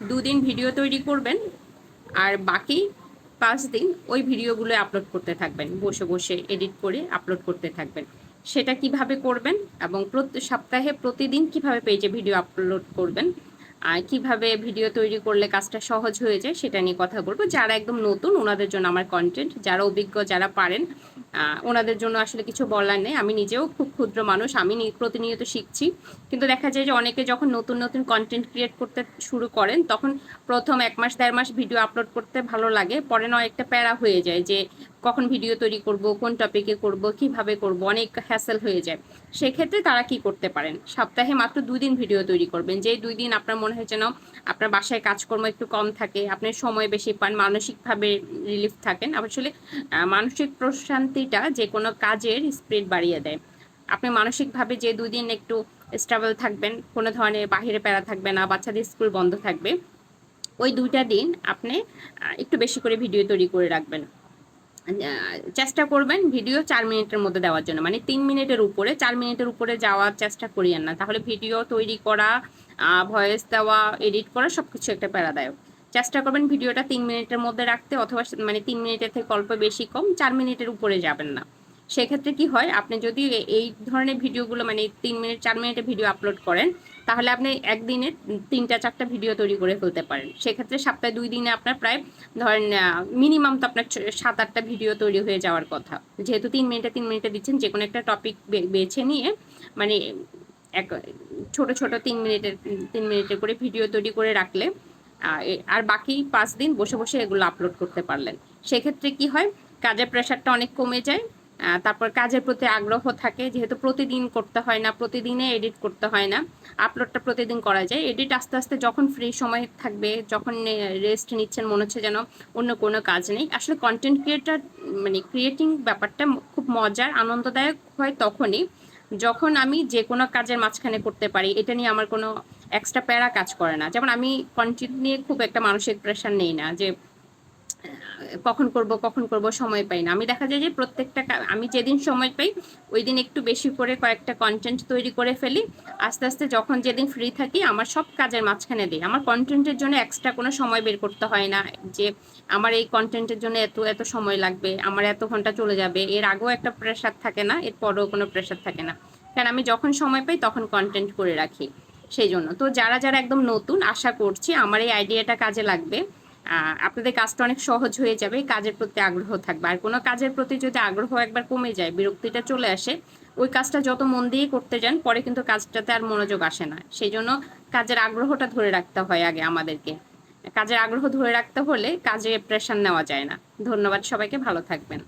2 দিন ভিডিও তৈরি করবেন, আর বাকি 5 দিন ওই ভিডিওগুলো আপলোড করতে থাকবেন, বসে বসে এডিট করে আপলোড করতে থাকবেন। সেটা কিভাবে করবেন এবং প্রতি সপ্তাহে প্রতিদিন কিভাবে পেজে ভিডিও আপলোড করবেন, আর কিভাবে ভিডিও তৈরি করলে কাজটা সহজ হয়ে যায় সেটা নিয়ে কথা বলবো। যারা একদম নতুন ওনাদের জন্য আমার কন্টেন্ট, যারা অভিজ্ঞ যারা পারেন ওনাদের জন্য আসলে কিছু বলার নেই। আমি নিজেও খুব ক্ষুদ্র মানুষ, আমি প্রতিনিয়ত শিখছি। কিন্তু দেখা যায় যে অনেকে যখন নতুন নতুন কন্টেন্ট ক্রিয়েট করতে শুরু করেন তখন প্রথম 1 মাস 1.5 মাস ভিডিও আপলোড করতে ভালো লাগে, পরে নয় একটা প্যারা হয়ে যায় যে কখন ভিডিও তৈরি করব, কোন টপিকে করব, কিভাবে করব, অনেক হ্যাসেল হয়ে যায়। সেক্ষেত্রে তারা কি করতে পারেন, সপ্তাহে মাত্র 2 দিন ভিডিও তৈরি করবেন। যে 2 দিন আপনার মনে হয় যেন আপনার বাসায় কাজকর্ম একটু কম থাকে, আপনি সময় বেশি পান, মানসিকভাবে রিলিফ থাকেন। আসলে মানসিক প্রশান্তিটা যে কোনো কাজের স্পিড বাড়িয়ে দেয়। আপনি মানসিকভাবে যে 2 দিন একটু স্টেবল থাকবেন, কোনো ধরনের বাহিরে প্যারা থাকবে না, বাচ্চাদের স্কুল বন্ধ থাকবে, ওই 2টা দিন আপনি একটু বেশি করে ভিডিও তৈরি করে রাখবেন। চেষ্টা করবেন ভিডিও 4 মিনিটের মধ্যে দেওয়ার জন্য, মানে 3 মিনিটের উপরে, 4 মিনিটের উপরে যাওয়ার চেষ্টা করিয়েন না, তাহলে ভিডিও তৈরি করা, ভয়েস দেওয়া, এডিট করা সবকিছু একটা প্যারাদায়ক। চেষ্টা করবেন ভিডিওটা 3 মিনিটের মধ্যে রাখতে, অথবা মানে 3 মিনিটের থেকে অল্প বেশি কম, 4 মিনিটের উপরে যাবেন না। সেক্ষেত্রে কি হয়, আপনি যদি এই ধরনের ভিডিওগুলো মানে 3 মিনিট 4 মিনিটের ভিডিও আপলোড করেন, তাহলে আপনি একদিনে 3টা 4টা ভিডিও তৈরি করে ফেলতে পারেন। সেক্ষেত্রে সপ্তাহে 2 দিনে আপনার প্রায় ধরেন মিনিমাম তো আপনার 7-8টা ভিডিও তৈরি হয়ে যাওয়ার কথা। যেহেতু 3 মিনিটে দিচ্ছেন, যে কোনো একটা টপিক বেছে নিয়ে মানে এক ছোট ছোট 3 মিনিটের করে ভিডিও তৈরি করে রাখলে আর বাকি 5 দিন বসে বসে এগুলো আপলোড করতে পারলেন। সেক্ষেত্রে কি হয়, কাজের প্রেশারটা অনেক কমে যায়। তারপর কাজের প্রতি আগ্রহ থাকে, যেহেতু প্রতিদিন করতে হয় না, প্রতিদিনে এডিট করতে হয় না, আপলোডটা প্রতিদিন করা যায়। এডিট আস্তে আস্তে যখন ফ্রি সময় থাকবে, যখন রেস্ট নিচ্ছেন, মনে হচ্ছে যেন অন্য কোনো কাজ নেই। আসলে কন্টেন্ট ক্রিয়েটার মানে ক্রিয়েটিং ব্যাপারটা খুব মজার, আনন্দদায়ক হয় তখনই যখন আমি যে কোনো কাজের মাঝখানে করতে পারি, এটা নিয়ে আমার কোনো এক্সট্রা প্যারা কাজ করে না। যেমন আমি কন্টেন্ট নিয়ে খুব একটা মানসিক প্রেশার নেই না যে কখন করব সময় পাই না। আমি দেখা যায় যে প্রত্যেকটা আমি যেদিন সময় পাই ওই দিন একটু বেশি করে কয়েকটা কন্টেন্ট তৈরি করে ফেলি। আস্তে আস্তে যখন যেদিন ফ্রি থাকি আমার সব কাজের মাঝখানে দিই। আমার কন্টেন্টের জন্য এক্সট্রা কোনো সময় বের করতে হয় না যে আমার এই কন্টেন্টের জন্য এত এত সময় লাগবে, আমার এত ঘন্টা চলে যাবে। এর আগেও একটা প্রেশার থাকে না, এর পরেও কোনো প্রেশার থাকে না, কারণ আমি যখন সময় পাই তখন কন্টেন্ট করে রাখি। সেই জন্য তো যারা যারা একদম নতুন, আশা করছি আমার এই আইডিয়াটা কাজে লাগবে। আপনাদের কাজটা অনেক সহজ হয়ে যাবে, কাজের প্রতি আগ্রহ থাকবে। আর কোনো কাজের প্রতি যদি আগ্রহ একবার কমে যায়, বিরক্তিটা চলে আসে, ওই কাজটা যত মন দিয়ে করতে যান পরে কিন্তু কাজটাতে আর মনোযোগ আসে না। সেই জন্য কাজের আগ্রহটা ধরে রাখতে হয় আগে আমাদেরকে। কাজের আগ্রহ ধরে রাখতে হলে কাজে প্রেশার নেওয়া যায় না। ধন্যবাদ সবাইকে, ভালো থাকবেন।